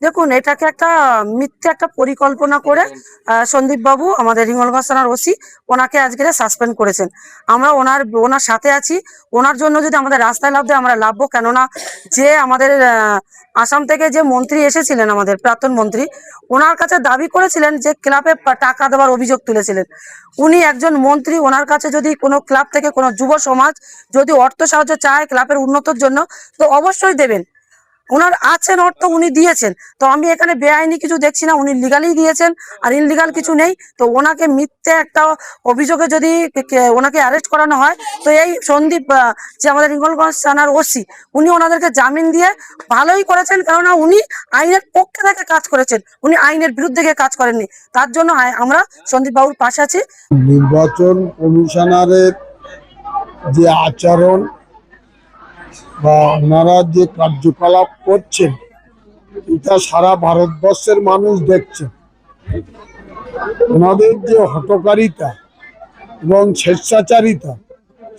দেখুন, এটাকে একটা মিথ্যে একটা পরিকল্পনা করে সন্দীপ বাবু, আমাদের হিঙ্গলগঞ্জ থানার ওসি, ওনাকে আজকে সাসপেন্ড করেছেন। আমরা ওনার সাথে আছি। ওনার জন্য যদি আমাদের রাস্তায় লাফ দেয়, আমরা লাভবো। কেননা যে আমাদের আসাম থেকে যে মন্ত্রী এসেছিলেন, আমাদের প্রাক্তন মন্ত্রী, ওনার কাছে দাবি করেছিলেন যে ক্লাবে টাকা দেওয়ার অভিযোগ তুলেছিলেন। উনি একজন মন্ত্রী, ওনার কাছে যদি কোনো ক্লাব থেকে কোনো যুব সমাজ যদি অর্থ সাহায্য চায় ক্লাবের উন্নতির জন্য, তো অবশ্যই দেবেন। ওনার আছেন অর্থ, উনি দিয়েছেন। তো আমি এখানে বেআইনি কিছু দেখছি না, উনি লিগালি দিয়েছেন, আর ইনলিগাল কিছু নেই। তো ওনাকে মিথ্যে একটা অভিযোগে যদি ওনাকে অ্যারেস্ট করানো হয়, তো এই সন্দীপ যে আমাদের হিঙ্গলগঞ্জ থানার ওসি, উনি ওনাদেরকে জামিন দিয়ে ভালোই করেছেন। কেননা উনি আইনের পক্ষে থেকে কাজ করেছেন, উনি আইনের বিরুদ্ধে গিয়ে কাজ করেননি। তার জন্য আমরা সন্দীপ বাবুর পাশে আছি। নির্বাচন কমিশনারের যে আচরণ বা ওনারা যে কার্যকলাপ করছেন, এটা সারা ভারতবর্ষের মানুষ দেখছে। ওনাদের যে হঠকারিতা এবং স্বেচ্ছাচারিতা,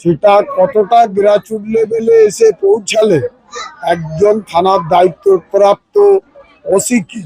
সেটা কতটা গ্রাসরুট লেভেলে এসে পৌঁছালে একজন থানার দায়িত্বপ্রাপ্ত ওসিকে